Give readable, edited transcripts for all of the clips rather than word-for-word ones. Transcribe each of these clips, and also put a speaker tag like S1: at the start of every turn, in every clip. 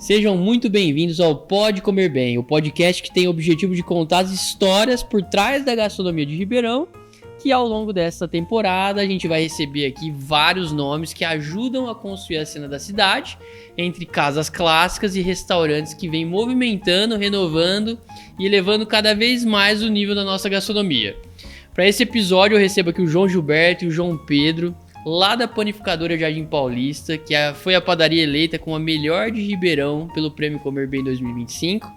S1: Sejam muito bem-vindos ao Pode Comer Bem, o podcast que tem o objetivo de contar as histórias por trás da gastronomia de Ribeirão, que ao longo desta temporada a gente vai receber aqui vários nomes que ajudam a construir a cena da cidade, entre casas clássicas e restaurantes que vêm movimentando, renovando e elevando cada vez mais o nível da nossa gastronomia. Para esse episódio eu recebo aqui o João Gilberto e o João Pedro, lá da Panificadora Jardim Paulista, que foi a padaria eleita como a melhor de Ribeirão pelo Prêmio Comer Bem 2025.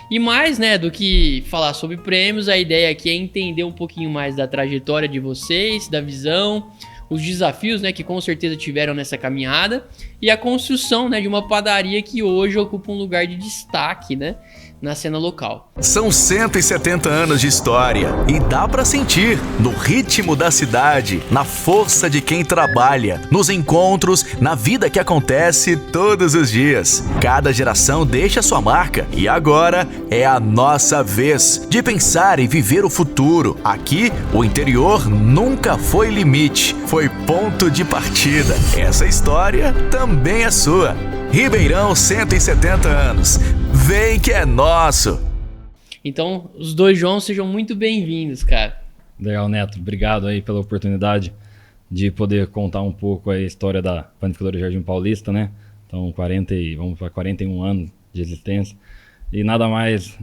S1: E mais, do que falar sobre prêmios, a ideia aqui é entender um pouquinho mais da trajetória de vocês, da visão, os desafios, que com certeza tiveram nessa caminhada e a construção, de uma padaria que hoje ocupa um lugar de destaque, na cena local.
S2: São 170 anos de história e dá pra sentir no ritmo da cidade, na força de quem trabalha, nos encontros, na vida que acontece todos os dias. Cada geração deixa sua marca e agora é a nossa vez de pensar e viver o futuro. Aqui, o interior nunca foi limite, foi ponto de partida. Essa história também é sua. Ribeirão, 170 anos. Vem que é nosso!
S1: Então, os dois João, sejam muito bem-vindos, cara.
S3: Legal, Neto. Obrigado aí pela oportunidade de poder contar um pouco a história da Panificadora Jardim Paulista, Então, vamos para 41 anos de existência. E nada mais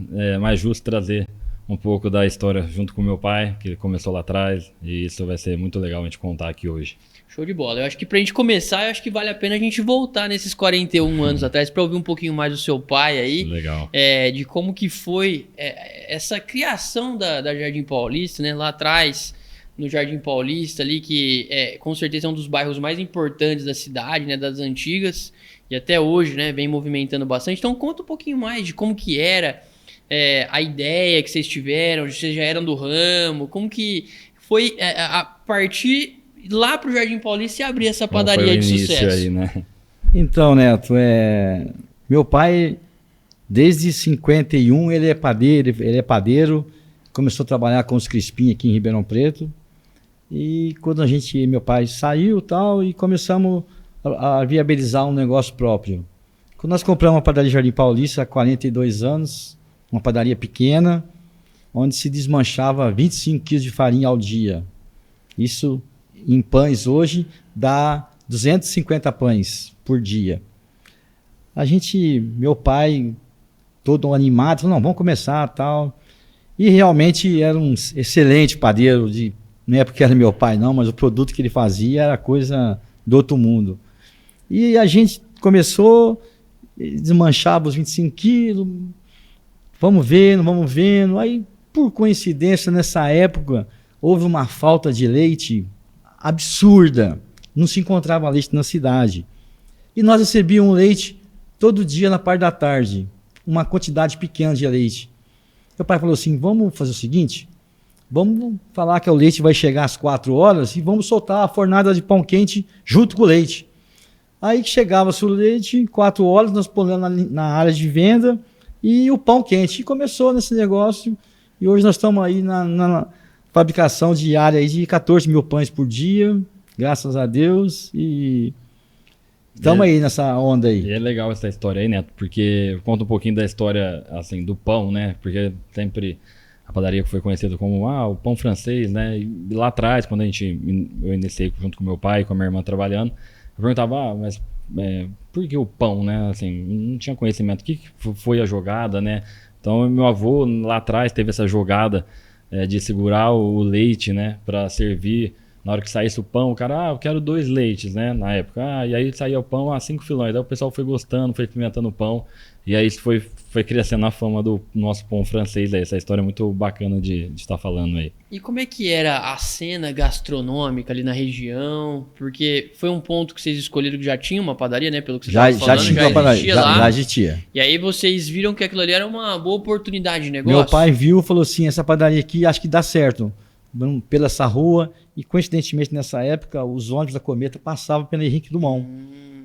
S3: justo trazer um pouco da história junto com meu pai, que começou lá atrás. E isso vai ser muito legal a gente contar aqui hoje.
S1: Show de bola. Eu acho que pra gente começar, vale a pena a gente voltar nesses 41 anos atrás para ouvir um pouquinho mais do seu pai aí.
S3: Legal.
S1: De como que foi essa criação da Jardim Paulista, lá atrás, no Jardim Paulista ali, que com certeza é um dos bairros mais importantes da cidade, das antigas, e até hoje, vem movimentando bastante. Então conta um pouquinho mais de como que era a ideia que vocês tiveram, vocês já eram do ramo, como que foi a partir lá pro Jardim Paulista e abrir essa padaria de sucesso.
S3: Aí,
S4: Então, Neto, meu pai, desde 51, ele é padeiro, começou a trabalhar com os Crispim aqui em Ribeirão Preto. E quando meu pai saiu e começamos a viabilizar um negócio próprio. Quando nós compramos uma padaria Jardim Paulista há 42 anos, uma padaria pequena, onde se desmanchava 25 quilos de farinha ao dia. Isso em pães hoje dá 250 pães por dia. Meu pai, todo animado, falou, não, vamos começar, tal. E realmente era um excelente padeiro, não é porque era meu pai não, mas o produto que ele fazia era coisa do outro mundo. E a gente começou, desmanchava os 25 quilos, vamos vendo. Aí, por coincidência, nessa época, houve uma falta de leite absurda, não se encontrava leite na cidade. E nós recebíamos leite todo dia na parte da tarde, uma quantidade pequena de leite. Meu pai falou assim, vamos fazer o seguinte, vamos falar que o leite vai chegar às 4 horas e vamos soltar a fornada de pão quente junto com o leite. Aí chegava-se o leite, 4 horas, nós pulamos na área de venda e o pão quente. E começou nesse negócio e hoje nós estamos aí na fabricação diária aí de 14 mil pães por dia, graças a Deus, e estamos aí nessa onda aí.
S3: E é legal essa história aí, Neto, porque conta um pouquinho da história, assim, do pão, porque sempre a padaria foi conhecida como o pão francês, e lá atrás, quando eu iniciei junto com meu pai e com a minha irmã trabalhando, eu perguntava, mas por que o pão, assim, não tinha conhecimento, o que foi a jogada, Então, meu avô lá atrás teve essa jogada de segurar o leite, para servir. Na hora que saísse o pão, o cara, eu quero 2 leites, na época. E aí saía o pão, 5 filões. Daí o pessoal foi gostando, foi experimentando o pão. E aí isso foi crescendo a fama do nosso pão francês aí. Essa história é muito bacana de estar falando aí.
S1: E como é que era a cena gastronômica ali na região? Porque foi um ponto que vocês escolheram que já tinha uma padaria, Pelo que você estava falando,
S4: já tinha uma padaria, já existia.
S1: E aí vocês viram que aquilo ali era uma boa oportunidade de negócio?
S4: Meu pai viu e falou assim, essa padaria aqui acho que dá certo. Pela essa rua, e coincidentemente nessa época os ônibus da Cometa passavam pelo Henrique Dumont.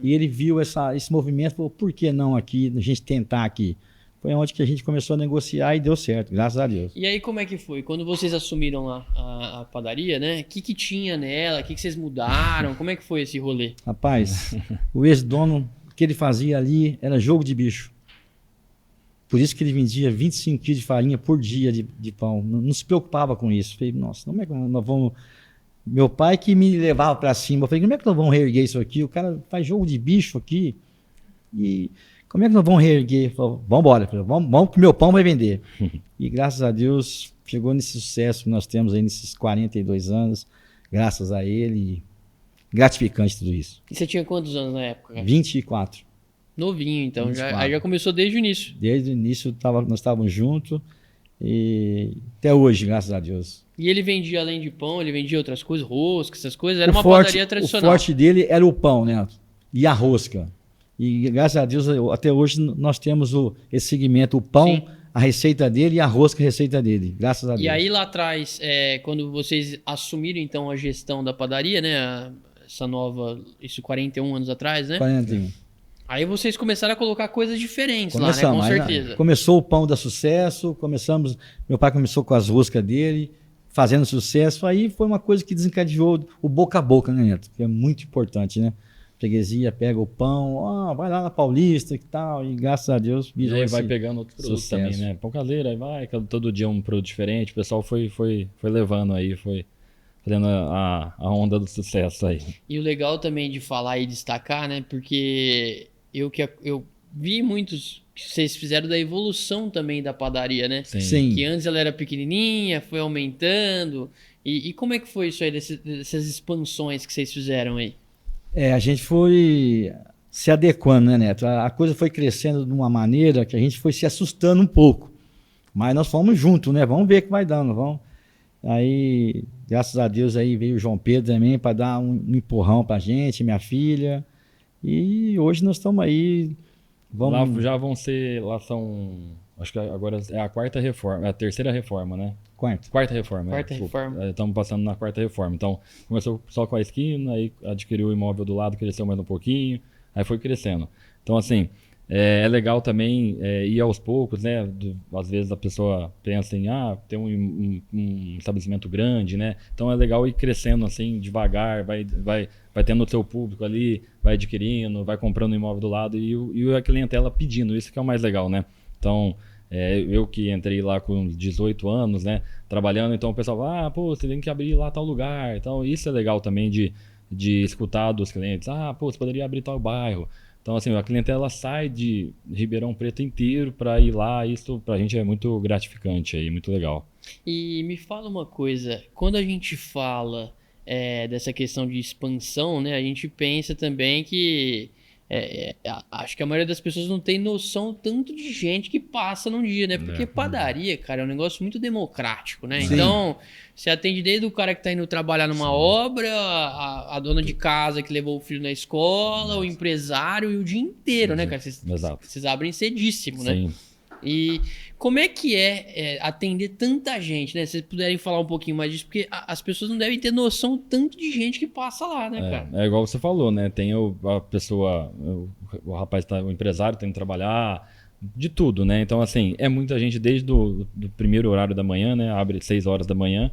S4: E ele viu esse movimento e falou, por que não aqui, a gente tentar aqui? Foi onde que a gente começou a negociar e deu certo, graças a Deus.
S1: E aí como é que foi? Quando vocês assumiram lá a padaria, O que tinha nela? O que vocês mudaram? Como é que foi esse rolê?
S4: Rapaz, o ex-dono que ele fazia ali era jogo de bicho. Por isso que ele vendia 25 quilos de farinha por dia de pão. Não se preocupava com isso. Falei, nossa, como é que nós vamos... Meu pai que me levava para cima. Eu falei, como é que nós vamos reerguer isso aqui? O cara faz jogo de bicho aqui. E como é que nós vamos reerguer? Falei, vamos embora. Vamos que meu pão vai vender. E graças a Deus chegou nesse sucesso que nós temos aí nesses 42 anos. Graças a ele. Gratificante tudo isso.
S1: E você tinha quantos anos na época, cara?
S4: 24.
S1: Novinho, então.
S4: 24.
S1: Aí já começou desde o início.
S4: Desde o início nós estávamos juntos e até hoje, graças a Deus.
S1: E ele vendia, além de pão, ele vendia outras coisas, rosca, essas coisas. Era uma padaria tradicional.
S4: O forte dele era o pão, né? E a rosca. E graças a Deus, até hoje nós temos esse segmento, o pão, sim, a receita dele, e a rosca, a receita dele. Graças a Deus.
S1: E aí lá atrás, quando vocês assumiram então a gestão da padaria, né? Essa nova, isso 41 anos atrás, né?
S4: 41.
S1: Aí vocês começaram a colocar coisas diferentes lá, né? Com certeza.
S4: Começou o pão da sucesso, meu pai começou com as roscas dele, fazendo sucesso, aí foi uma coisa que desencadeou o boca a boca, né, Neto? Que é muito importante, né? Freguesia pega o pão, vai lá na Paulista e tal, e graças a Deus...
S3: E aí vai pegando outros produtos também, né? Pão caseiro, aí vai, todo dia um produto diferente, o pessoal foi levando aí, foi fazendo a onda do sucesso aí.
S1: E o legal também de falar e destacar, né? Porque eu vi muitos que vocês fizeram da evolução também da padaria, né?
S4: Sim.
S1: Que antes ela era pequenininha, foi aumentando. E como é que foi isso aí, dessas expansões que vocês fizeram aí?
S4: A gente foi se adequando, né, Neto? A coisa foi crescendo de uma maneira que a gente foi se assustando um pouco. Mas nós fomos juntos, né? Vamos ver o que vai dando, vamos. Aí, graças a Deus, aí veio o João Pedro também para dar um empurrão pra gente, minha filha. E hoje nós estamos aí.
S3: Lá já vão ser, lá são, acho que agora é a quarta reforma, é a terceira reforma, né? Quarta reforma. Estamos passando na quarta reforma. Então, começou só com a esquina, aí adquiriu o imóvel do lado, cresceu mais um pouquinho, aí foi crescendo. Então, assim, é legal também ir aos poucos, né? Às vezes a pessoa pensa em, tem um estabelecimento grande, né? Então é legal ir crescendo assim, devagar, vai tendo o seu público ali, vai adquirindo, vai comprando o imóvel do lado e a clientela pedindo, isso que é o mais legal, né? Então, eu que entrei lá com 18 anos, né? Trabalhando, então o pessoal, você tem que abrir lá tal lugar. Então, isso é legal também de escutar dos clientes. Você poderia abrir tal bairro. Então, assim, a clientela sai de Ribeirão Preto inteiro para ir lá. Isso pra gente é muito gratificante aí, muito legal.
S1: E me fala uma coisa, quando a gente fala dessa questão de expansão, né? A gente pensa também que acho que a maioria das pessoas não tem noção tanto de gente que passa num dia, né? Porque padaria, cara, é um negócio muito democrático, né? Sim. Então, você atende desde o cara que tá indo trabalhar numa obra, a dona de casa que levou o filho na escola, o empresário e o dia inteiro, né, cara? Vocês abrem cedíssimo, né? Sim. E como é que atender tanta gente, né? Se vocês puderem falar um pouquinho mais disso, porque as pessoas não devem ter noção tanto de gente que passa lá, né, cara?
S3: É igual você falou, né? Tem a pessoa, o rapaz, o empresário tem que trabalhar, de tudo, né? Então, assim, é muita gente desde do primeiro horário da manhã, né? Abre 6 horas da manhã.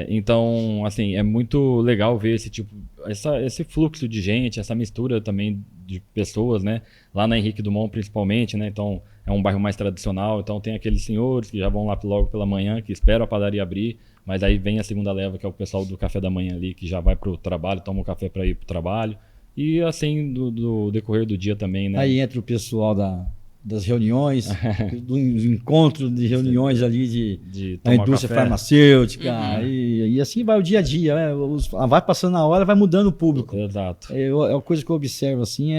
S3: Então, assim, é muito legal ver esse fluxo de gente, essa mistura também de pessoas, né? Lá na Henrique Dumont, principalmente, né? Então, é um bairro mais tradicional, então tem aqueles senhores que já vão lá logo pela manhã, que esperam a padaria abrir, mas aí vem a segunda leva, que é o pessoal do café da manhã ali, que já vai pro trabalho, toma um café para ir pro trabalho, e assim, do decorrer do dia também, né?
S4: Aí entra o pessoal das reuniões, do encontro de reuniões ali da indústria farmacêutica, e assim vai o dia a dia, né? Vai passando a hora, vai mudando o público.
S3: Exato.
S4: É uma coisa que eu observo assim,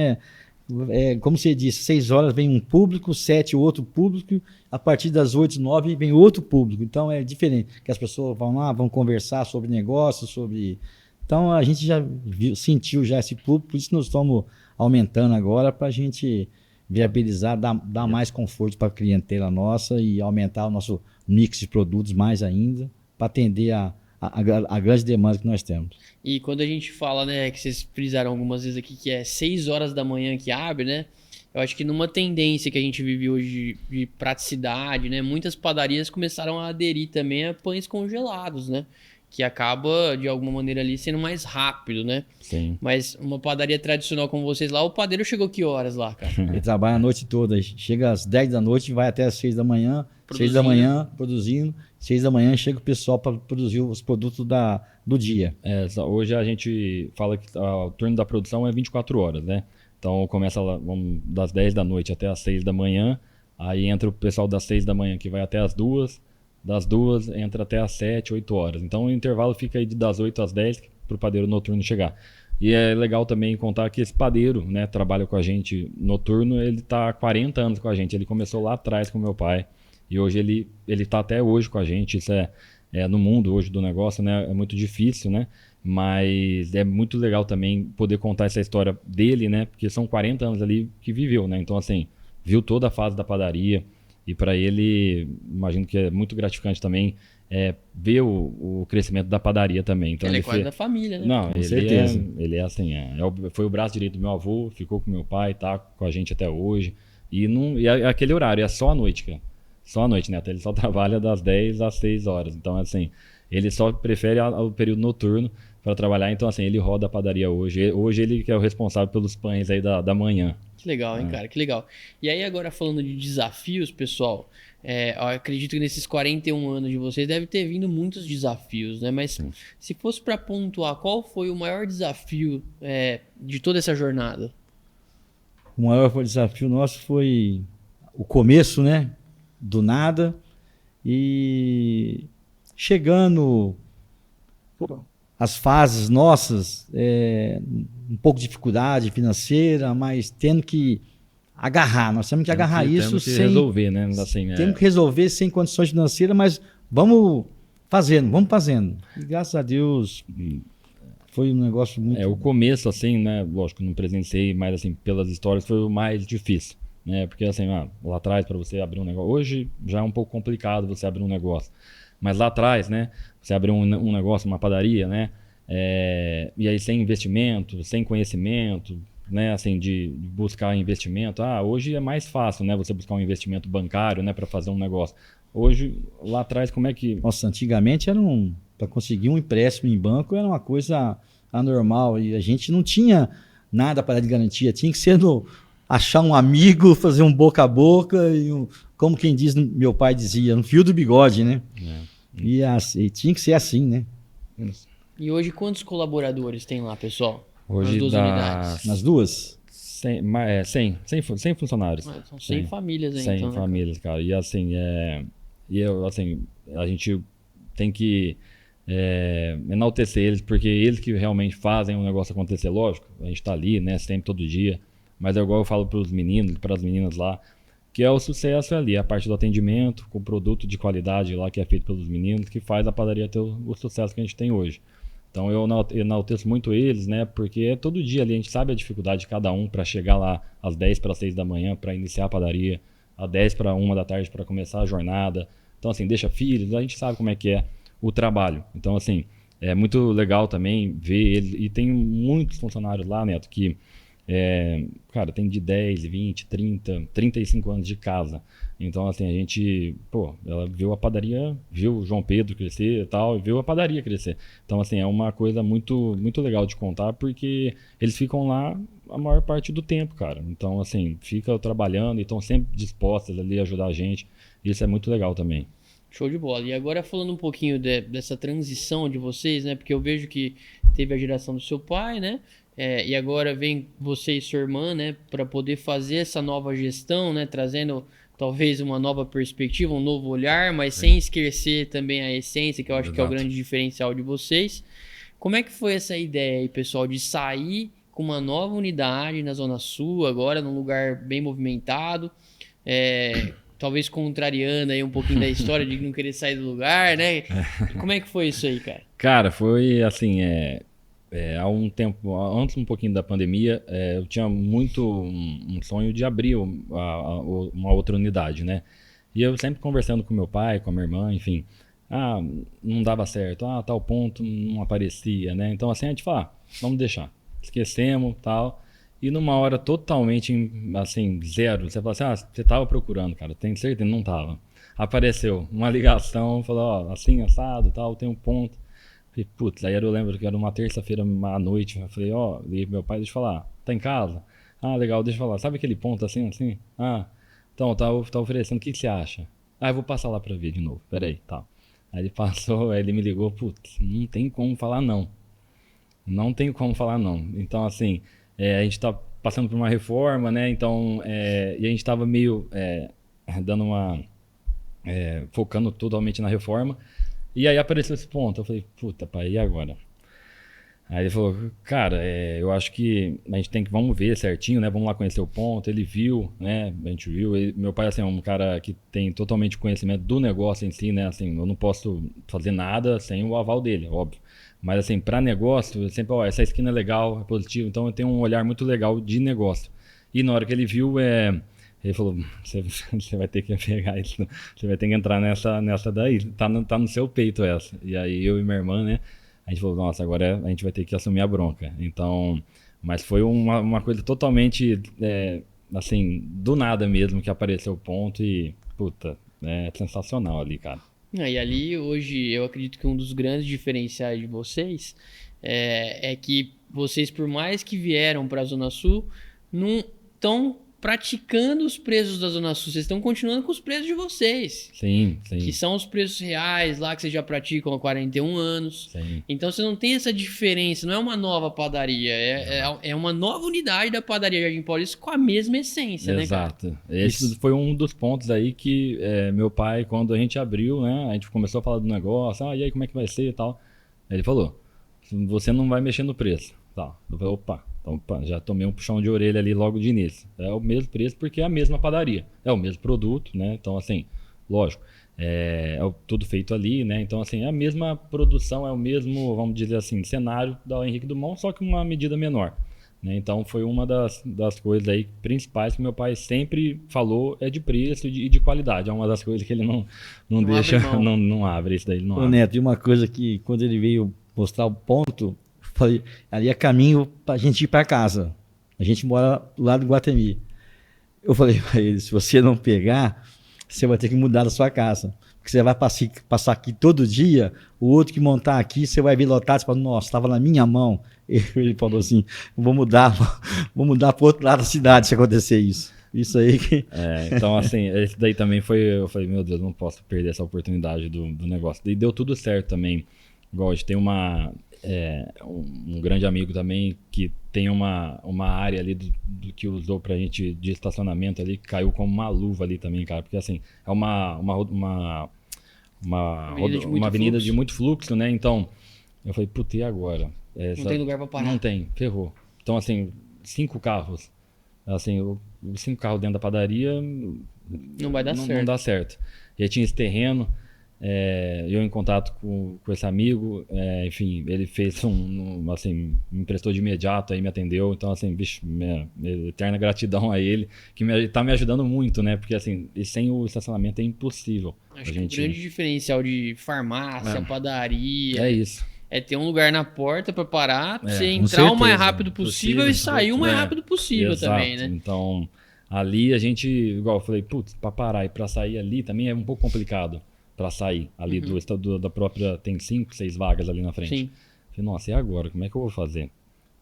S4: como você disse, 6 horas vem um público, 7 outro público, a partir das 8, 9 vem outro público, então é diferente, que as pessoas vão lá, vão conversar sobre negócios, então a gente já sentiu já esse público, por isso nós estamos aumentando agora para a gente viabilizar, dar mais conforto para a clientela nossa e aumentar o nosso mix de produtos mais ainda, para atender a grande demanda que nós temos.
S1: E quando a gente fala, né, que vocês frisaram algumas vezes aqui, que é 6 horas da manhã que abre, né? Eu acho que numa tendência que a gente vive hoje de praticidade, né? Muitas padarias começaram a aderir também a pães congelados, né? que acaba, de alguma maneira ali, sendo mais rápido, né?
S3: Sim.
S1: Mas uma padaria tradicional como vocês lá, o padeiro chegou que horas lá, cara?
S4: Ele trabalha a noite toda, chega às 10 da noite e vai até às 6 da manhã, 6 da manhã produzindo, 6 da manhã chega o pessoal para produzir os produtos do dia.
S3: Hoje a gente fala que o turno da produção é 24 horas, né? Então começa lá, das 10 da noite até às 6 da manhã, aí entra o pessoal das 6 da manhã que vai até às 2, das 2 entra até às 7, 8 horas. Então o intervalo fica aí das 8 às 10 para o padeiro noturno chegar. E é legal também contar que esse padeiro, né, trabalha com a gente noturno, ele está há 40 anos com a gente. Ele começou lá atrás com meu pai e hoje ele está até hoje com a gente. Isso no mundo hoje do negócio, né, é muito difícil, né? Mas é muito legal também poder contar essa história dele, né? Porque são 40 anos ali que viveu, né? Então, assim, viu toda a fase da padaria. E para ele, imagino que é muito gratificante também ver o crescimento da padaria também. Então,
S1: Ele é quase da família, né?
S3: Não,
S4: Com certeza.
S3: Ele é assim, foi o braço direito do meu avô, ficou com meu pai, tá com a gente até hoje. E é aquele horário, é só à noite, cara. Só à noite, né? Até ele só trabalha das 10 às 6 horas. Então, assim, ele só prefere o período noturno para trabalhar. Então, assim, ele roda a padaria hoje. Hoje ele que é o responsável pelos pães aí da manhã.
S1: Que legal, hein, cara? Que legal. E aí, agora falando de desafios, pessoal, eu acredito que nesses 41 anos de vocês deve ter vindo muitos desafios, né? Mas se fosse para pontuar, qual foi o maior desafio de toda essa jornada?
S4: O maior desafio nosso foi o começo, né? Do nada. E chegando as fases nossas, um pouco de dificuldade financeira, mas tendo que agarrar. Nós temos que agarrar isso
S3: temos que
S4: sem
S3: resolver, né? Assim,
S4: temos que resolver sem condições financeiras, mas vamos fazendo. E graças a Deus foi um negócio muito...
S3: O começo, assim, né? Lógico, não presenciei, mas assim, pelas histórias foi o mais difícil, né? Porque assim, lá atrás para você abrir um negócio, hoje já é um pouco complicado você abrir um negócio, mas lá atrás, né? Você abrir um negócio, uma padaria, né? E aí sem investimento, sem conhecimento, né? Assim, de buscar investimento. Hoje é mais fácil, né? Você buscar um investimento bancário, né? Para fazer um negócio. Hoje, lá atrás, como é que...
S4: Nossa, antigamente para conseguir um empréstimo em banco era uma coisa anormal e a gente não tinha nada para de garantia. Tinha que ser achar um amigo, fazer um boca a boca como quem diz, meu pai dizia, no fio do bigode, né? E tinha que ser assim, né?
S1: E hoje quantos colaboradores tem lá, pessoal?
S3: Hoje
S1: nas duas unidades?
S4: Nas duas?
S3: 100 funcionários.
S1: São 100 famílias aí,
S3: 100
S1: então, né?
S3: famílias, cara. E assim, a gente tem que enaltecer eles, porque eles que realmente fazem o negócio acontecer. Lógico, a gente tá ali, né, sempre, todo dia. Mas é igual eu falo para os meninos, para as meninas lá, que é o sucesso ali, a parte do atendimento, com o produto de qualidade lá que é feito pelos meninos, que faz a padaria ter o sucesso que a gente tem hoje. Então eu enalteço muito eles, né? Porque é todo dia ali, a gente sabe a dificuldade de cada um para chegar lá às 10 para 6 da manhã para iniciar a padaria, às 10 para 1 da tarde para começar a jornada. Então assim, deixa filhos, a gente sabe como é que é o trabalho. Então assim, é muito legal também ver eles. E tem muitos funcionários lá, Neto, que cara, tem de 10, 20, 30, 35 anos de casa. Então, assim, a gente, ela viu a padaria, viu o João Pedro crescer e tal, e viu a padaria crescer. Então, assim, é uma coisa muito, muito legal de contar, porque eles ficam lá a maior parte do tempo, cara. Então, assim, ficam trabalhando e estão sempre dispostos ali a ajudar a gente. Isso é muito legal também.
S1: Show de bola. E agora falando um pouquinho dessa transição de vocês, né? Porque eu vejo que teve a geração do seu pai, né? E agora vem você e sua irmã, né? Para poder fazer essa nova gestão, né? Trazendo talvez uma nova perspectiva, um novo olhar, mas sem esquecer também a essência, que eu acho que é o grande diferencial de vocês. Como é que foi essa ideia aí, pessoal, de sair com uma nova unidade na Zona Sul, agora num lugar bem movimentado, talvez contrariando aí um pouquinho da história de não querer sair do lugar, né? Como é que foi isso aí, cara?
S3: Cara, foi assim, há um tempo, antes um pouquinho da pandemia, eu tinha muito um sonho de abrir uma outra unidade, né? E eu sempre conversando com meu pai, com a minha irmã, enfim, não dava certo, tal ponto não aparecia, né? Então assim, a gente fala, vamos deixar, esquecemos, tal. E numa hora totalmente, assim, zero, você fala assim, você tava procurando, cara, tem certeza? Não tava. Apareceu uma ligação, falou, assim, assado, tal, tem um ponto. Falei, putz, aí eu lembro que era uma terça-feira à noite. Eu falei, ó, liguei pro meu pai, deixa eu falar, tá em casa? Ah, legal, deixa eu falar. Sabe aquele ponto assim, assim? Ah, então, tá oferecendo, o que você acha? Ah, eu vou passar lá pra ver de novo, peraí, tá. Aí ele passou, aí ele me ligou, putz, não tem como falar não. Não tem como falar não. Então, assim, a gente tá passando por uma reforma, né? Então, e a gente tava meio dando uma... focando totalmente na reforma. E aí apareceu esse ponto. Eu falei, puta, pai, e agora? Aí ele falou, cara, eu acho que a gente tem que, vamos ver certinho, né? Vamos lá conhecer o ponto. Ele viu, né? A gente viu. Meu pai, assim, é um cara que tem totalmente conhecimento do negócio em si, né? Assim, eu não posso fazer nada sem o aval dele, óbvio. Mas, assim, para negócio, eu sempre, essa esquina é legal, é positivo. Então, eu tenho um olhar muito legal de negócio. E na hora que ele viu, ele falou, você vai ter que pegar isso, você vai ter que entrar nessa daí, tá no seu peito essa. E aí eu e minha irmã, né, a gente falou, nossa, agora a gente vai ter que assumir a bronca. Então, mas foi uma coisa totalmente, assim, do nada mesmo que apareceu o ponto e, puta, é sensacional ali, cara.
S1: E ali, hoje, eu acredito que um dos grandes diferenciais de vocês é que vocês, por mais que vieram para a Zona Sul, não estão praticando os preços da Zona Sul, vocês estão continuando com os preços de vocês.
S3: Sim, sim.
S1: Que são os preços reais lá que vocês já praticam há 41 anos.
S3: Sim.
S1: Então você não tem essa diferença, não é uma nova padaria, é uma nova unidade da padaria Jardim Paulista com a mesma essência, né, cara?
S3: Exato. Esse foi um dos pontos aí que meu pai, quando a gente abriu, né, a gente começou a falar do negócio, e aí como é que vai ser e tal. Aí ele falou, você não vai mexer no preço. Tá. Eu falei, opa, já tomei um puxão de orelha ali logo de início. É o mesmo preço porque é a mesma padaria. É o mesmo produto, né? Então, assim, lógico, tudo feito ali, né? Então, assim, é a mesma produção, é o mesmo, vamos dizer assim, cenário da Henrique Dumont, só que uma medida menor. Né? Então, foi uma das coisas aí principais que meu pai sempre falou, de preço e de qualidade. É uma das coisas que ele não deixa, não abre isso daí. Ele não abre.
S4: Neto, e uma coisa que quando ele veio mostrar o ponto, falei, ali é caminho pra gente ir para casa. A gente mora do lado do Guatemi. Eu falei para ele, se você não pegar, você vai ter que mudar da sua casa. Porque você vai passar aqui todo dia, o outro que montar aqui, você vai ver lotado, você fala, nossa, estava na minha mão. Ele falou assim, vou mudar para o outro lado da cidade se acontecer isso. Isso aí que...
S3: Então, assim, esse daí também foi, eu falei, meu Deus, não posso perder essa oportunidade do negócio. E deu tudo certo também. Igual, a gente tem um grande amigo também que tem uma área ali do que usou pra gente de estacionamento ali, que caiu como uma luva ali também, cara, porque assim, é uma avenida de muito fluxo, né? Então, eu falei, puta, e agora?
S1: Não tem lugar pra parar.
S3: Não tem, ferrou. Então, assim, 5 carros, assim, os 5 carros dentro da padaria
S1: não vai dar certo.
S3: Não dá certo. E aí tinha esse terreno. Eu em contato com esse amigo, enfim, ele fez assim, me emprestou de imediato, aí me atendeu, então assim, bicho, minha eterna gratidão a ele, que tá me ajudando muito, né, porque assim, e sem o estacionamento é impossível.
S1: Acho que o grande diferencial de farmácia, padaria...
S3: É isso.
S1: É ter um lugar na porta para parar, pra você entrar o mais rápido possível e sair o mais rápido possível. Exato. Também, né?
S3: Então, ali a gente, igual eu falei, putz, pra parar e pra sair ali também é um pouco complicado. Pra sair ali da própria, tem 5, 6 vagas ali na frente.
S1: Sim.
S3: Falei, nossa, e agora? Como é que eu vou fazer?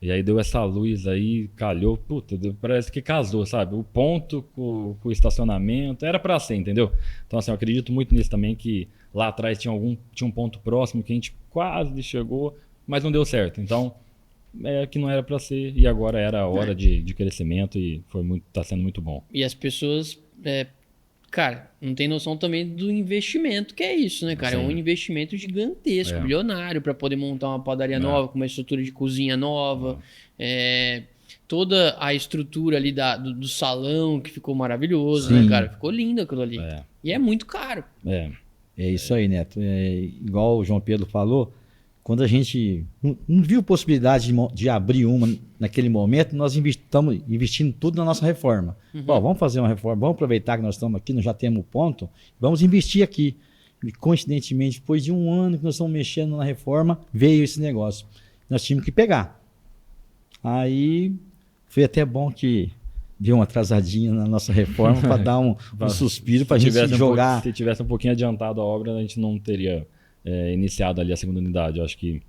S3: E aí deu essa luz aí, calhou, puta, parece que casou, sabe? O ponto com o estacionamento, era pra ser, entendeu? Então assim, eu acredito muito nisso também, que lá atrás tinha um ponto próximo que a gente quase chegou, mas não deu certo. Então, que não era pra ser, e agora era a hora de crescimento e tá sendo muito bom.
S1: E as pessoas... Cara, não tem noção também do investimento que é isso, né, cara? Sim. É um investimento gigantesco, bilionário, para poder montar uma padaria nova, com uma estrutura de cozinha nova, toda a estrutura ali do salão, que ficou maravilhoso, né, cara? Ficou lindo aquilo ali. E é muito caro.
S4: É isso aí, Neto. Igual o João Pedro falou, quando a gente não viu possibilidade de abrir uma naquele momento, nós estamos investindo tudo na nossa reforma. Bom, vamos fazer uma reforma, vamos aproveitar que nós estamos aqui, nós já temos o ponto, vamos investir aqui. E, coincidentemente, depois de um ano que nós estamos mexendo na reforma, veio esse negócio. Nós tínhamos que pegar. Aí foi até bom que deu uma atrasadinha na nossa reforma para dar um suspiro para a gente jogar.
S3: Se tivesse um pouquinho adiantado a obra, a gente não teria iniciado ali a segunda unidade. Eu acho que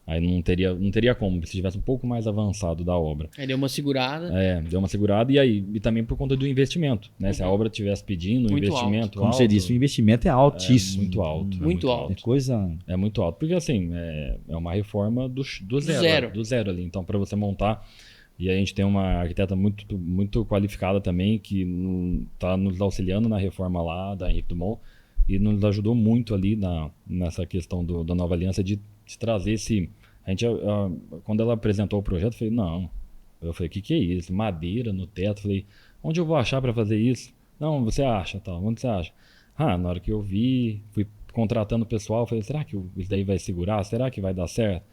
S3: aí não teria como, se tivesse um pouco mais avançado da obra.
S1: Aí deu uma segurada.
S3: Deu uma segurada e também por conta do investimento, né? Se a obra estivesse pedindo um
S1: Muito
S3: investimento
S4: Como
S3: alto,
S4: você disse, o investimento é altíssimo.
S3: muito alto.
S1: Muito alto.
S4: É coisa...
S3: É muito alto, porque assim, é uma reforma do zero. Do zero ali. Então, para você montar, e a gente tem uma arquiteta muito, muito qualificada também, que está nos auxiliando na reforma lá da Henrique Dumont, e nos ajudou muito ali nessa questão da Nova Aliança de trazer esse... quando ela apresentou o projeto, eu falei, não. Eu falei, que é isso? Madeira no teto. Falei, onde eu vou achar para fazer isso? Não, você acha, tal. Onde você acha? Na hora que eu vi, fui contratando o pessoal, falei, será que isso daí vai segurar? Será que vai dar certo?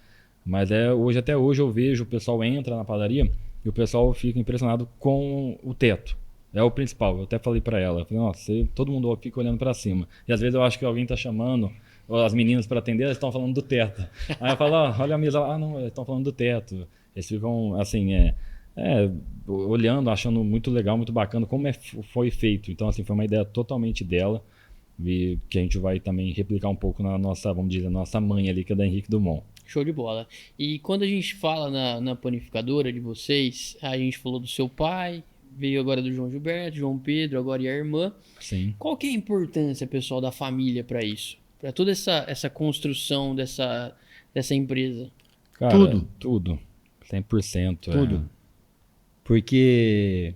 S3: Mas até hoje eu vejo, o pessoal entra na padaria e o pessoal fica impressionado com o teto. É o principal. Eu até falei para ela, falei, nossa, todo mundo fica olhando para cima. E às vezes eu acho que alguém tá chamando as meninas para atender, elas estão falando do teto. Aí eu falo, olha a mesa lá, não, eles estão falando do teto. Eles ficam assim, olhando, achando muito legal, muito bacana como foi feito. Então, assim, foi uma ideia totalmente dela, e que a gente vai também replicar um pouco na nossa, vamos dizer, nossa mãe ali, que é da Henrique Dumont.
S1: Show de bola. E quando a gente fala na panificadora de vocês, a gente falou do seu pai, veio agora do João Gilberto, João Pedro, agora e a irmã.
S3: Sim.
S1: Qual que é a importância, pessoal, da família para isso? Para toda essa construção dessa empresa?
S3: Cara, tudo. 100%.
S4: Tudo. Porque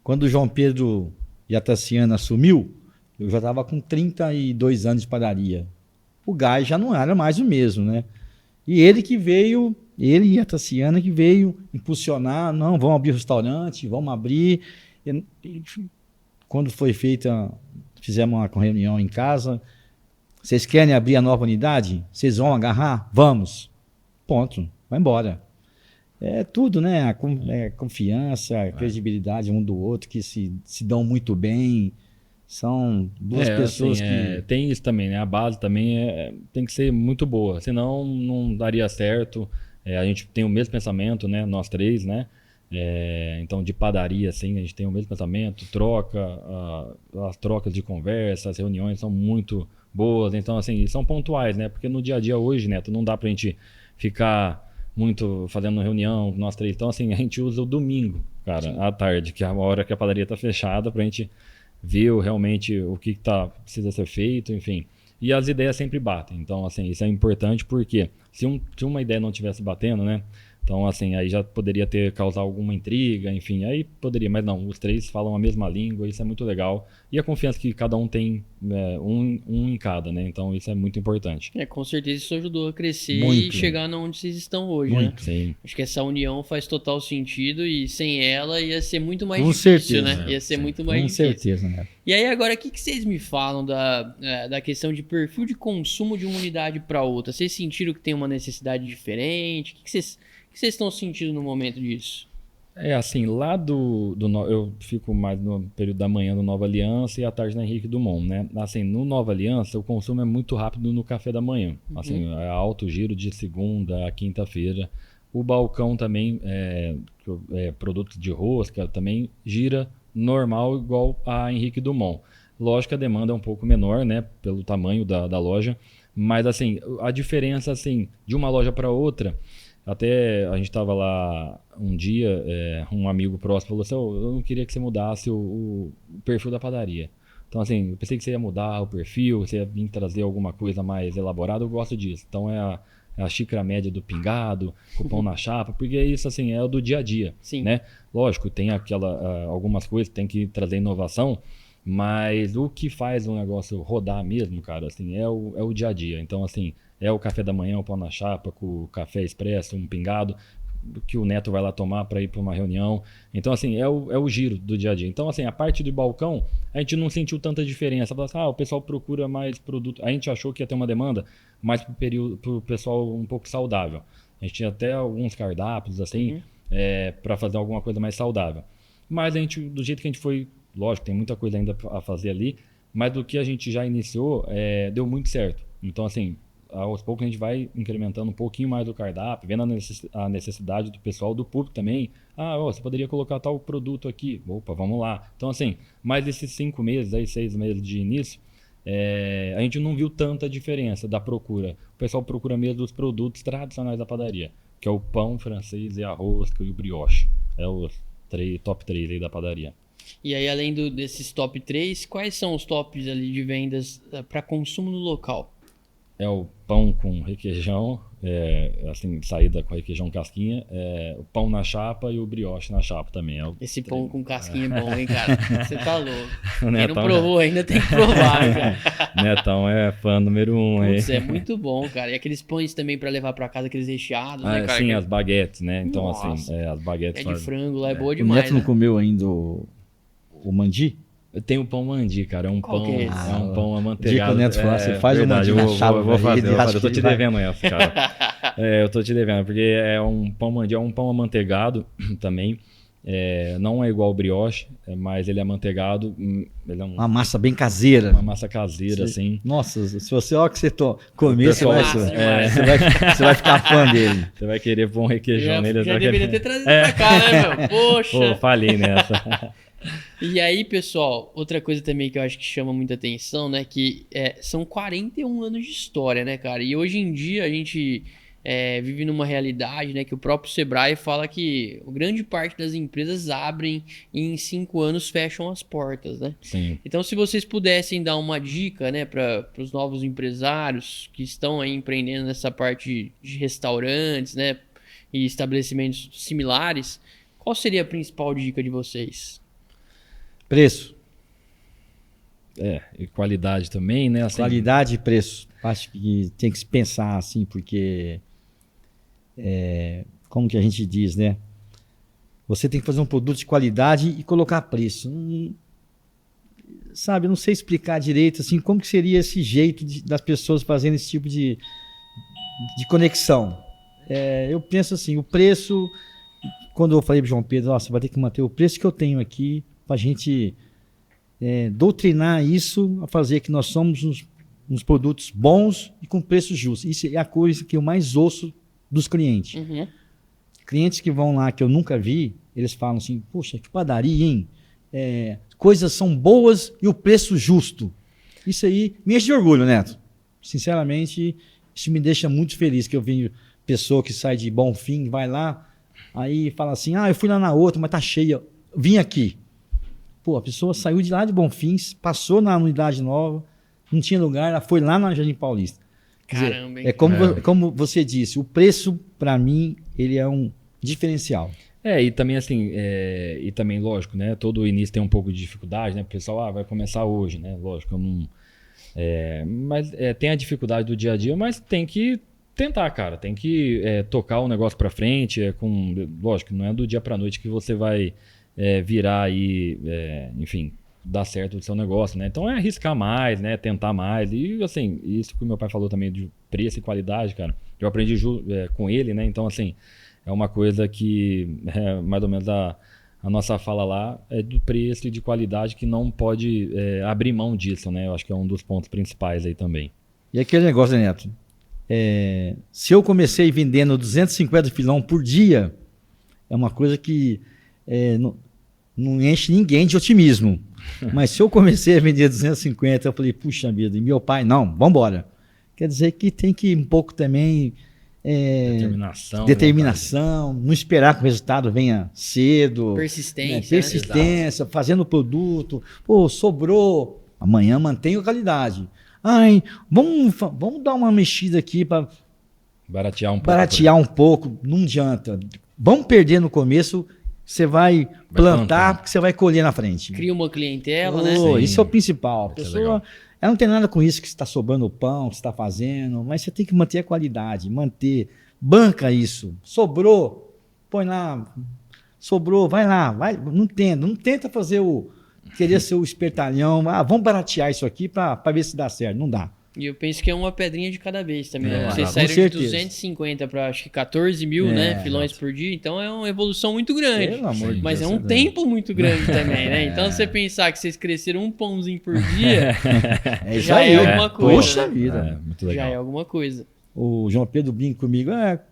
S4: quando o João Pedro e a Tassiana assumiu, eu já estava com 32 anos de padaria. O gás já não era mais o mesmo, né? E ele e a Tassiana que veio impulsionar, não, vamos abrir o restaurante, vamos abrir. Quando foi feita, fizemos uma reunião em casa, vocês querem abrir a nova unidade? Vocês vão agarrar? Vamos. Ponto. Vai embora. É tudo, né? A confiança, a credibilidade um do outro, que se dão muito bem. São duas pessoas
S3: assim,
S4: que...
S3: Tem isso também, né? A base também tem que ser muito boa, senão não daria certo. A gente tem o mesmo pensamento, né? Nós três, né? Então, de padaria, assim, a gente tem o mesmo pensamento, as trocas de conversa, as reuniões são muito boas. Então, assim, são pontuais, né? Porque no dia a dia hoje, Neto, não dá pra gente ficar muito fazendo reunião, nós três. Então, assim, a gente usa o domingo, cara, sim, à tarde, que é a hora que a padaria tá fechada, pra gente ver realmente o que precisa ser feito, enfim. E as ideias sempre batem. Então, assim, isso é importante porque se uma ideia não estivesse batendo, né? Então, assim, aí já poderia causar alguma intriga, enfim, aí poderia, mas não, os três falam a mesma língua, isso é muito legal. E a confiança que cada um tem, um em cada, né? Então, isso é muito importante.
S1: Com certeza isso ajudou a crescer
S4: muito,
S1: e chegar onde vocês estão hoje,
S4: muito,
S1: né?
S3: Sim.
S1: Acho que essa união faz total sentido e sem ela ia ser muito mais
S4: com
S1: difícil,
S4: certeza,
S1: né? Ia ser
S3: sim,
S1: muito mais
S4: com
S1: difícil.
S4: certeza, né?
S1: E aí agora, o que vocês me falam da questão de perfil de consumo de uma unidade para outra? Vocês sentiram que tem uma necessidade diferente? O que vocês estão sentindo no momento disso?
S3: Assim, lá eu fico mais no período da manhã no Nova Aliança e à tarde na Henrique Dumont, né? Assim, no Nova Aliança, o consumo é muito rápido no café da manhã. Assim, é alto giro de segunda a quinta-feira. O balcão também, produtos de rosca, também gira normal igual a Henrique Dumont. Lógico que a demanda é um pouco menor, né? Pelo tamanho da loja. Mas, assim, a diferença, assim, de uma loja para outra... Até a gente estava lá um dia, um amigo próximo falou assim, eu não queria que você mudasse o perfil da padaria. Então, assim, eu pensei que você ia mudar o perfil, você ia vir trazer alguma coisa mais elaborada, eu gosto disso. Então, é a xícara média do pingado, com o pão na chapa, porque isso, assim, é o do dia a dia,
S1: sim,
S3: né? Lógico, tem algumas coisas que tem que trazer inovação, mas o que faz um negócio rodar mesmo, cara, assim, é o dia a dia. Então, assim, é o café da manhã, o pão na chapa, com o café expresso, um pingado, que o Neto vai lá tomar para ir para uma reunião. Então, assim, é o giro do dia a dia. Então, assim, a parte do balcão, a gente não sentiu tanta diferença. Assim, o pessoal procura mais produto. A gente achou que ia ter uma demanda mais para o pessoal um pouco saudável. A gente tinha até alguns cardápios, assim, para fazer alguma coisa mais saudável. Mas a gente, do jeito que a gente foi, lógico, tem muita coisa ainda a fazer ali, mas do que a gente já iniciou, deu muito certo. Então, assim, aos poucos a gente vai incrementando um pouquinho mais do cardápio, vendo a necessidade do pessoal, do público também. Você poderia colocar tal produto aqui. Opa, vamos lá. Então, assim, mais esses 5 meses, 6 meses de início, a gente não viu tanta diferença da procura. O pessoal procura mesmo os produtos tradicionais da padaria, que é o pão francês e a rosca e o brioche. É os top 3 aí da padaria.
S1: E aí, além desses top 3, quais são os tops ali de vendas para consumo no local?
S3: É o pão com requeijão, assim, saída com requeijão casquinha, o pão na chapa e o brioche na chapa também.
S1: Esse pão com casquinha é bom, hein, cara? Você tá louco. Quem
S3: Netão,
S1: não provou ainda tem que provar, cara.
S3: Netão é fã número 1 aí.
S1: Putz, é muito bom, cara. E aqueles pães também pra levar pra casa, aqueles recheados, né, cara?
S3: Sim, as baguetes, né? Então,
S1: Nossa.
S3: assim, as baguetes...
S1: É de frango lá, é boa
S4: O
S1: demais,
S4: Neto não
S1: né?
S4: comeu ainda o mandi?
S3: Tem o pão mandi, cara. É um
S1: Qual
S3: pão,
S1: que é esse?
S3: é um pão
S4: Dia
S3: amanteigado.
S4: que o Neto falar, você faz o
S3: verdade,
S4: mandi na chapa.
S3: eu vou fazer. Eu tô te
S4: vai.
S3: devendo essa, cara. Eu tô te devendo, porque é um pão mandi, é um pão amanteigado também. Não é igual ao brioche, mas ele é amanteigado. Ele é
S4: Uma massa bem caseira.
S3: uma massa caseira, assim.
S4: Nossa, se você olha que você comer, você
S3: pessoal-
S4: vai, você vai ficar fã dele.
S3: Você vai querer pôr um requeijão nele.
S1: Já
S3: vai
S1: deveria
S3: querer-
S1: ter trazido pra cá, né, meu? Poxa!
S3: Pô, falhei nessa.
S1: E aí, pessoal, outra coisa também que eu acho que chama muita atenção, né? Que são 41 anos de história, né, cara? E hoje em dia a gente vive numa realidade, né? Que o próprio Sebrae fala que grande parte das empresas abrem e em 5 anos fecham as portas, né?
S3: Sim.
S1: Então, se vocês pudessem dar uma dica, né, para os novos empresários que estão aí empreendendo nessa parte de restaurantes, né, e estabelecimentos similares, qual seria a principal dica de vocês?
S4: Preço.
S3: E qualidade também, né? Assim,
S4: Qualidade e preço. Acho que tem que se pensar assim, porque como que a gente diz, né? Você tem que fazer um produto de qualidade e colocar preço. Sabe, eu não sei explicar direito assim, como que seria esse jeito das pessoas fazendo esse tipo de conexão. Eu penso assim, o preço, quando eu falei para o João Pedro, você vai ter que manter o preço que eu tenho aqui para a gente doutrinar isso a fazer que nós somos uns produtos bons e com preço justo. Isso é a coisa que eu mais ouço dos clientes.
S1: Uhum.
S4: Clientes que vão lá que eu nunca vi, eles falam assim, poxa, que padaria, hein? Coisas são boas e o preço justo. Isso aí me enche de orgulho, Neto. Sinceramente, isso me deixa muito feliz, que eu vejo pessoa que sai de Bonfim, vai lá, aí fala assim, eu fui lá na outra, mas tá cheia, vim aqui. Pô, a pessoa saiu de lá de Bonfins, passou na unidade nova, não tinha lugar, ela foi lá na Jardim Paulista. Quer dizer,
S1: Caramba, hein?
S4: como você disse, o preço, para mim, ele é um diferencial.
S3: E também assim, e também, lógico, né? Todo início tem um pouco de dificuldade, né? O pessoal, vai começar hoje, né? Lógico, eu não... mas tem a dificuldade do dia a dia, mas tem que tentar, cara. Tem que tocar o negócio pra frente, lógico, não é do dia pra noite que você vai virar aí, enfim, dar certo o seu negócio, né? Então arriscar mais, né? Tentar mais. E assim, isso que o meu pai falou também de preço e qualidade, cara. Eu aprendi com ele, né? Então, assim, é uma coisa que mais ou menos a nossa fala lá é do preço e de qualidade que não pode abrir mão disso, né? Eu acho que é um dos pontos principais aí também.
S4: E aquele negócio, né, Neto? Se eu comecei vendendo 250 filão por dia, é uma coisa que não enche ninguém de otimismo. Mas se eu comecei a vender 250, eu falei, puxa vida, e meu pai, não, vamos embora. Quer dizer que tem que um pouco também... determinação, não esperar que o resultado venha cedo.
S1: Persistência.
S4: Persistência, fazendo o produto. Pô, sobrou. Amanhã mantenha a qualidade. Vamos dar uma mexida aqui para
S3: Baratear
S4: um pouco. Não adianta. Vamos perder no começo, você vai plantar, porque você vai colher na frente.
S1: Cria uma clientela, né?
S4: Isso é o principal. A
S3: Isso é
S4: pessoa,
S3: legal.
S4: ela não tem nada com isso que está sobrando o pão, que você está fazendo, mas você tem que manter a qualidade, banca isso. Sobrou, põe lá. Sobrou, vai lá, não tenta fazer querer ser o espertalhão, vamos baratear isso aqui para ver se dá certo. Não dá.
S1: E eu penso que é uma pedrinha de cada vez também. Né? Vocês
S4: com
S1: saíram de
S4: certeza.
S1: 250 para acho que 14 mil, né? Filões por dia. Então é uma evolução muito grande.
S4: Pelo amor de
S1: Mas
S4: Deus,
S1: é um tempo muito grande também, né? Então você pensar que vocês cresceram um pãozinho por dia, já é alguma coisa.
S4: Poxa
S1: né?
S4: vida.
S3: Muito
S1: Já
S3: legal.
S1: é alguma coisa.
S4: O João Pedro brinca comigo,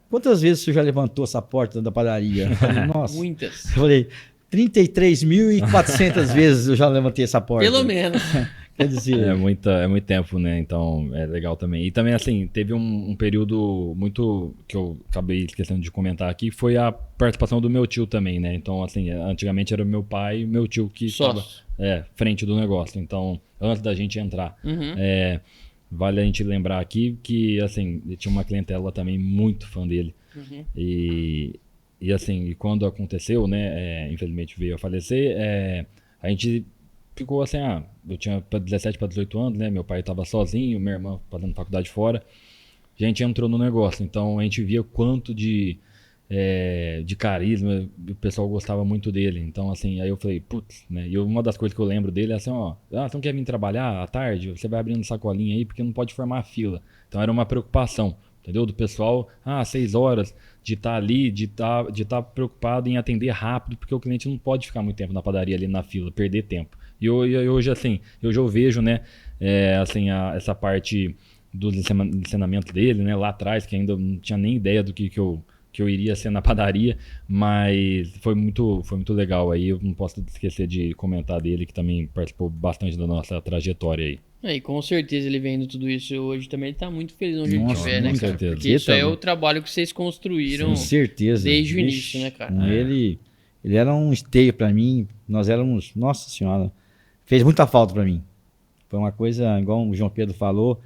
S4: quantas vezes você já levantou essa porta da padaria? Eu falei, nossa.
S1: Muitas.
S4: Eu falei, 33.400 vezes eu já levantei essa porta.
S1: Pelo menos.
S4: Quer dizer,
S3: É muito tempo, né? Então é legal também. E também, assim, teve um período muito que eu acabei esquecendo de comentar aqui, foi a participação do meu tio também, né? Então, assim, antigamente era meu pai e meu tio que estava
S1: Sócio.
S3: frente do negócio. Então, antes da gente entrar,
S1: Uhum.
S3: vale a gente lembrar aqui que, assim, tinha uma clientela também muito fã dele.
S1: Uhum.
S3: E assim, e quando aconteceu, né, infelizmente veio a falecer, a gente ficou assim, eu tinha 17 para 18 anos, né, meu pai estava sozinho, minha irmã fazendo faculdade fora, a gente entrou no negócio, então a gente via quanto de carisma, o pessoal gostava muito dele, então assim, aí eu falei, putz, né, e uma das coisas que eu lembro dele é assim, você não quer vir trabalhar à tarde? Você vai abrindo sacolinha aí, porque não pode formar fila, então era uma preocupação. Entendeu? Do pessoal, 6 horas de estar ali, de estar preocupado em atender rápido, porque o cliente não pode ficar muito tempo na padaria ali na fila, perder tempo. E hoje, assim, hoje eu vejo, né, assim, essa parte do licenciamento dele, né, lá atrás, que ainda não tinha nem ideia do que eu iria ser na padaria, mas foi muito legal aí. Eu não posso esquecer de comentar dele, que também participou bastante da nossa trajetória aí.
S1: E com certeza ele vendo tudo isso hoje também, ele tá muito feliz onde ele
S4: Nossa,
S1: estiver, né,
S3: com
S1: cara?
S3: certeza.
S1: Porque isso é
S4: Também.
S1: o trabalho que vocês construíram
S4: com certeza.
S1: desde o
S4: Vixe,
S1: início, né, cara?
S4: com ele era um esteio pra mim. Nós éramos, nossa senhora, fez muita falta pra mim. Foi uma coisa, igual o João Pedro falou,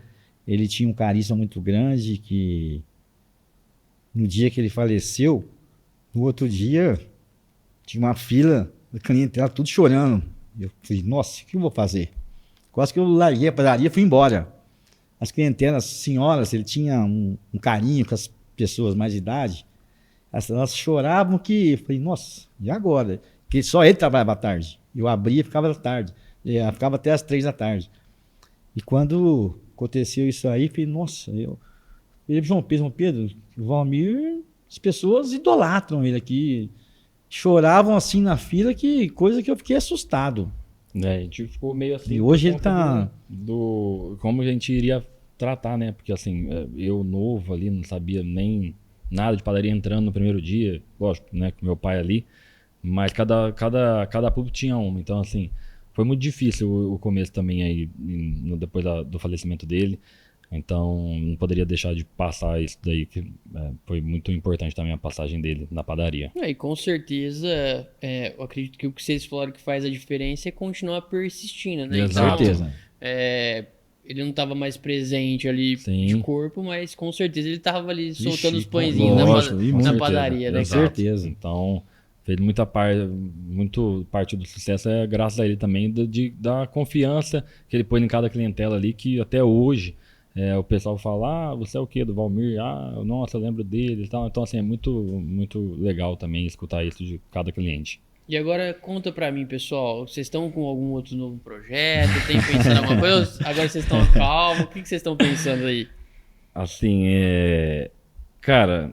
S4: ele tinha um carisma muito grande que no dia que ele faleceu, no outro dia tinha uma fila da clientela tudo chorando. Eu falei, nossa, o que eu vou fazer? Quase que eu larguei a padaria e fui embora. As clientelas, senhoras, ele tinha um carinho com as pessoas mais de idade. Elas choravam que... Eu falei, nossa, e agora? Porque só ele trabalhava à tarde. Eu abria e ficava à tarde. Ficava até às 3 da tarde. E quando aconteceu isso aí, eu falei, nossa, João Pedro, o Valmir, as pessoas idolatram ele aqui. Choravam assim na fila, que coisa que eu fiquei assustado.
S3: A gente ficou meio assim.
S4: E hoje
S3: por
S4: ele
S3: conta
S4: tá...
S3: como a gente iria tratar, né? Porque assim, eu novo ali, não sabia nem nada de padaria entrando no primeiro dia, lógico, né? Com meu pai ali, mas cada público tinha uma. Então, assim, foi muito difícil o começo também aí, depois do falecimento dele. Então, não poderia deixar de passar isso daí, que foi muito importante também a passagem dele na padaria.
S1: E com certeza, eu acredito que o que vocês falaram que faz a diferença é continuar persistindo, né?
S3: Exato.
S1: Então,
S4: Com certeza.
S1: ele não estava mais presente ali
S3: Sim.
S1: de corpo, mas com certeza ele estava ali soltando os pãezinhos
S4: lógico, e
S1: na
S4: muito.
S1: padaria, né?
S4: Com
S3: Exato.
S4: certeza.
S3: Então, fez muita parte do sucesso graças a ele também, da confiança que ele põe em cada clientela ali, que até hoje o pessoal fala, você é o quê? Do Valmir? Nossa, eu lembro dele e tal. Então, assim, é muito, muito legal também escutar isso de cada cliente.
S1: E agora conta pra mim, pessoal, vocês estão com algum outro novo projeto? Tem pensando em alguma coisa? Agora vocês estão calmos, o que vocês estão pensando aí?
S3: Assim, cara,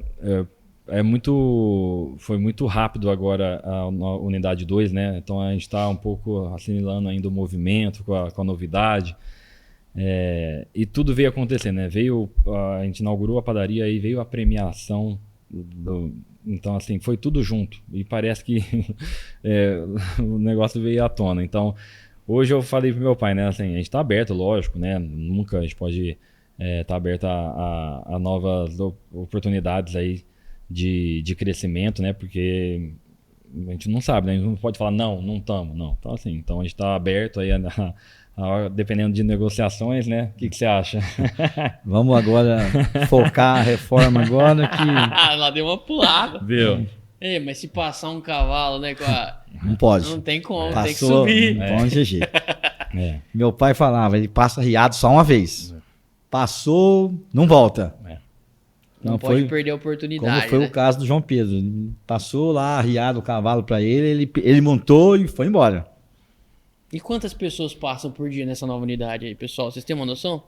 S3: foi muito rápido agora a unidade 2, né? Então a gente está um pouco assimilando ainda o movimento com a novidade. E tudo veio acontecer, né? A gente inaugurou a padaria e veio a premiação então, assim, foi tudo junto. E parece que o negócio veio à tona. Então, hoje eu falei pro meu pai, né? Assim, a gente tá aberto, lógico, né? Nunca a gente pode tá aberto a novas oportunidades aí de crescimento, né? Porque a gente não sabe, né? A gente não pode falar, não estamos, não. Então, assim, então a gente tá aberto aí dependendo de negociações, né? O que você acha?
S4: Vamos agora focar a reforma agora que
S1: Lá deu uma pulada.
S3: Viu?
S1: Mas se passar um cavalo, né?
S4: não pode.
S1: Não tem como, tem que
S4: Passou,
S1: subir.
S4: não pode de jeito. Meu pai falava, ele passa riado só uma vez. Passou, não volta.
S1: Não pode perder a oportunidade.
S4: Como foi
S1: né?
S4: o caso do João Pedro. Ele passou lá, arriado o cavalo para ele montou e foi embora.
S1: E quantas pessoas passam por dia nessa nova unidade aí, pessoal? Vocês têm uma noção?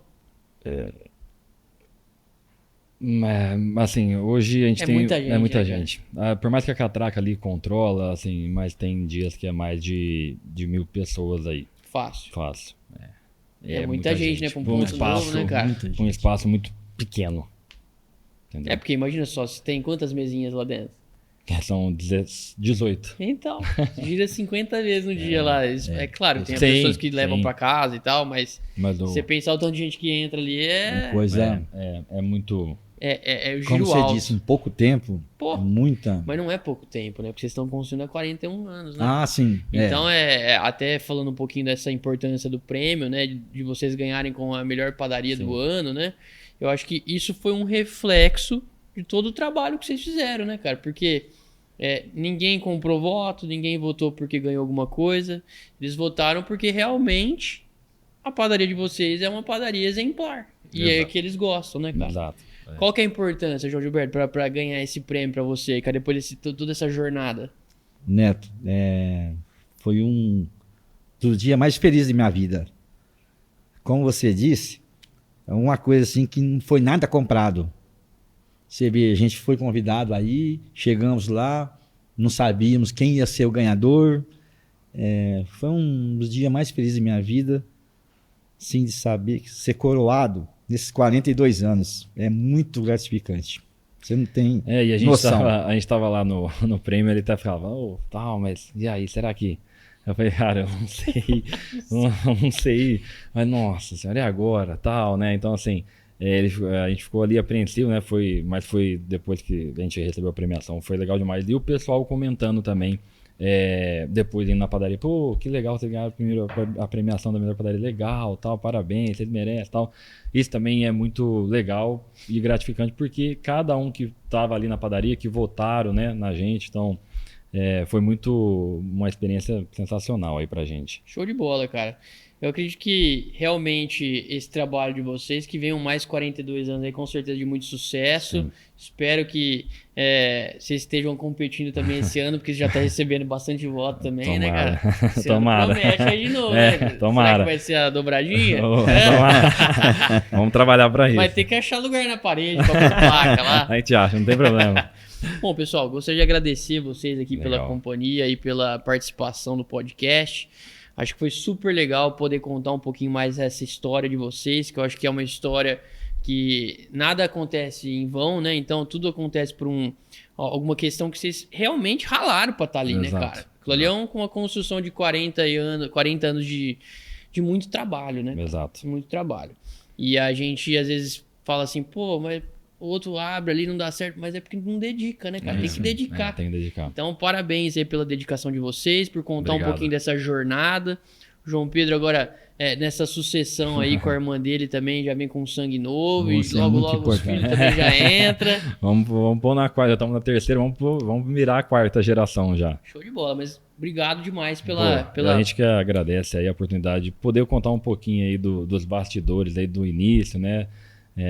S3: Assim, hoje a gente tem...
S1: muita gente,
S3: muita
S1: né,
S3: gente. Por mais que a catraca ali controla, assim, mas tem dias que é mais de 1.000 pessoas aí.
S1: Fácil.
S3: Fácil.
S1: É muita gente, né? Pra um
S3: Pra um
S1: ponto novo, né, cara?
S3: Pra um espaço muito pequeno. Entendeu?
S1: Porque imagina só, se tem quantas mesinhas lá dentro?
S3: São 18.
S1: Então, gira 50 vezes no dia lá. É claro, tem as
S3: Sim,
S1: pessoas que levam
S3: sim.
S1: pra casa e tal, mas
S3: Mas
S1: se você pensar o tanto de gente que entra ali,
S4: Coisa,
S3: é muito...
S1: é o
S4: como
S1: giro
S4: você
S1: alto.
S4: disse, em pouco tempo,
S1: Pô,
S4: muita.
S1: mas não é pouco tempo, né? Porque vocês estão construindo há 41 anos, né?
S4: Ah, sim.
S1: Então, até falando um pouquinho dessa importância do prêmio, né? De vocês ganharem com a melhor padaria do ano, né? Eu acho que isso foi um reflexo de todo o trabalho que vocês fizeram, né, cara? Porque ninguém comprou voto, ninguém votou porque ganhou alguma coisa. Eles votaram porque realmente a padaria de vocês é uma padaria exemplar. E é
S3: Exato.
S1: que eles gostam, né, cara?
S3: Exato.
S1: Qual que é a importância, João Gilberto, pra ganhar esse prêmio pra você, cara, depois de toda essa jornada?
S4: Neto, foi um dos dias mais felizes da minha vida. Como você disse, é uma coisa assim que não foi nada comprado. Você vê, a gente foi convidado aí, chegamos lá, não sabíamos quem ia ser o ganhador. Foi um dos dias mais felizes da minha vida, sim, de saber ser coroado nesses 42 anos. É muito gratificante. Você não tem
S3: E a gente
S4: noção.
S3: a gente tava lá no prêmio, ele até falava, tal, mas e aí, será que... Eu falei, cara, eu não sei, não sei, mas nossa senhora, e agora, tal, né? Então, assim, a gente ficou ali apreensivo, né? Mas foi depois que a gente recebeu a premiação, foi legal demais. E o pessoal comentando também, depois indo na padaria, pô, que legal vocês ganharam primeiro a premiação da melhor padaria, legal, tal, parabéns, vocês merecem, tal. Isso também é muito legal e gratificante, porque cada um que estava ali na padaria, que votaram, né, na gente, então foi uma experiência sensacional aí pra gente.
S1: Show de bola, cara. Eu acredito que realmente esse trabalho de vocês, que venham mais 42 anos aí, com certeza de muito sucesso.
S3: Sim.
S1: Espero que vocês estejam competindo também esse ano, porque você já tá recebendo bastante voto também, né, cara? Esse ano
S3: Tomara.
S1: promete aí de novo, né?
S3: Tomara.
S1: Será que vai ser a dobradinha?
S3: Tomara. Vamos trabalhar pra isso.
S1: Vai ter que achar lugar na parede pra botar placa lá.
S3: A gente acha, não tem problema.
S1: Bom, pessoal, gostaria de agradecer vocês aqui pela
S3: Legal.
S1: companhia e pela participação no podcast. Acho que foi super legal poder contar um pouquinho mais essa história de vocês, que eu acho que é uma história que nada acontece em vão, né? Então tudo acontece por alguma questão que vocês realmente ralaram pra estar ali, né,
S3: Exato.
S1: cara? Aquilo ali é uma construção de 40 anos de muito trabalho, né?
S3: Exato.
S1: Muito trabalho. E a gente às vezes fala assim, pô, mas o outro abre ali, não dá certo, mas é porque não dedica, né, cara? Tem que dedicar.
S3: Tem que dedicar.
S1: Então, parabéns aí pela dedicação de vocês, por contar
S3: Obrigado.
S1: um pouquinho dessa jornada. O João Pedro agora, nessa sucessão aí com a irmã dele também, já vem com sangue novo.
S4: Isso
S1: E
S4: é
S1: logo,
S4: muito
S1: logo os
S4: importante.
S1: filhos também já entram.
S3: Vamos pôr na quarta, já estamos na terceira, vamos mirar a quarta geração já.
S1: Show de bola, mas obrigado demais
S3: Pô,
S1: pela...
S3: A gente que agradece aí a oportunidade de poder contar um pouquinho aí dos bastidores aí do início, né?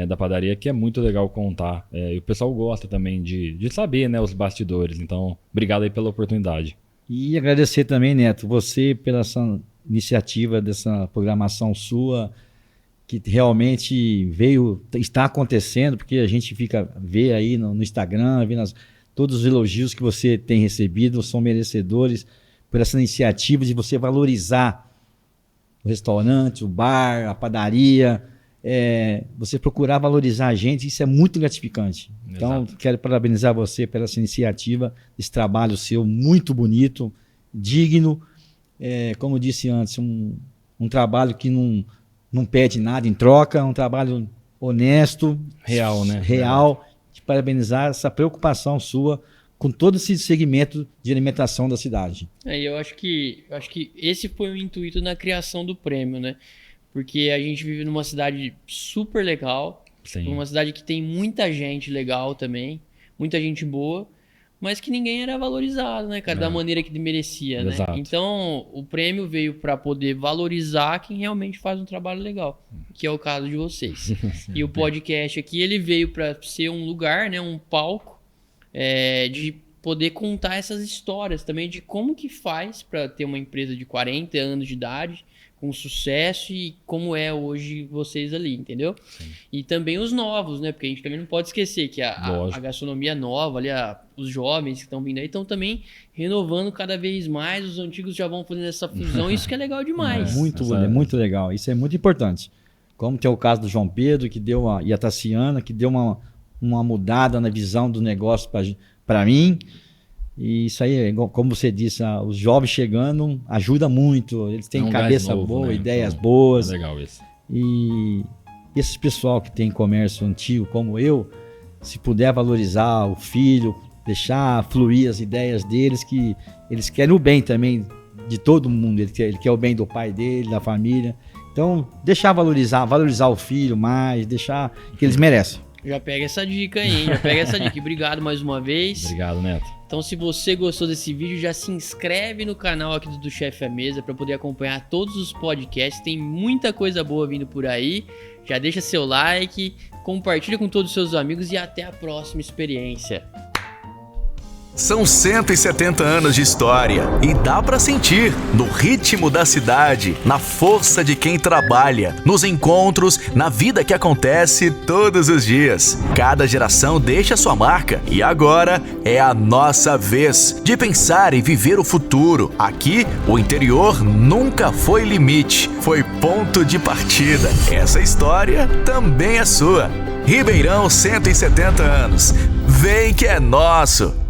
S3: Da padaria, que é muito legal contar. E o pessoal gosta também de saber, né, os bastidores. Então, obrigado aí pela oportunidade.
S4: E agradecer também, Neto, você pela essa iniciativa dessa programação sua, que realmente está acontecendo, porque a gente vê aí no Instagram, todos os elogios que você tem recebido, são merecedores por essa iniciativa de você valorizar o restaurante, o bar, a padaria, você procurar valorizar a gente, isso é muito gratificante. Então,
S3: Exato.
S4: quero parabenizar você por essa iniciativa, esse trabalho seu muito bonito, digno, como eu disse antes, um trabalho que não pede nada em troca, um trabalho honesto,
S3: Real, né?
S4: Real, de parabenizar essa preocupação sua com todo esse segmento de alimentação da cidade.
S1: Eu acho que esse foi o intuito na criação do prêmio, né? Porque a gente vive numa cidade super legal,
S3: Sim.
S1: uma cidade que tem muita gente legal também, muita gente boa, mas que ninguém era valorizado, né, cara, da maneira que merecia, né?
S3: Exato.
S1: Então, o prêmio veio para poder valorizar quem realmente faz um trabalho legal, que é o caso de vocês. E o podcast aqui, ele veio para ser um lugar, né, um palco, de poder contar essas histórias também de como que faz para ter uma empresa de 40 anos de idade, com sucesso, e como é hoje vocês ali, entendeu?
S3: Sim.
S1: E também os novos, né? Porque a gente também não pode esquecer que a gastronomia nova, ali, os jovens que estão vindo aí, estão também renovando cada vez mais, os antigos já vão fazendo essa fusão, isso que é legal demais.
S4: Muito legal, isso é muito importante. Como tem o caso do João Pedro, e a Tassiana, que deu uma mudada na visão do negócio para mim. E isso aí, como você disse, os jovens chegando ajuda muito. Eles têm cabeça boa, ideias boas.
S3: É legal isso.
S4: E esse pessoal que tem comércio antigo, como eu, se puder valorizar o filho, deixar fluir as ideias deles, que eles querem o bem também de todo mundo. Ele quer o bem do pai dele, da família. Então, deixar valorizar o filho mais, deixar que eles merecem.
S1: Já pega essa dica aí, hein? Já pega essa dica. Obrigado mais uma vez.
S3: Obrigado, Neto.
S1: Então, se você gostou desse vídeo, já se inscreve no canal aqui do Chefe à Mesa para poder acompanhar todos os podcasts. Tem muita coisa boa vindo por aí. Já deixa seu like, compartilha com todos os seus amigos e até a próxima experiência.
S2: São 170 anos de história e dá pra sentir no ritmo da cidade, na força de quem trabalha, nos encontros, na vida que acontece todos os dias. Cada geração deixa sua marca e agora é a nossa vez de pensar e viver o futuro. Aqui, o interior nunca foi limite, foi ponto de partida. Essa história também é sua. Ribeirão 170 anos. Vem que é nosso!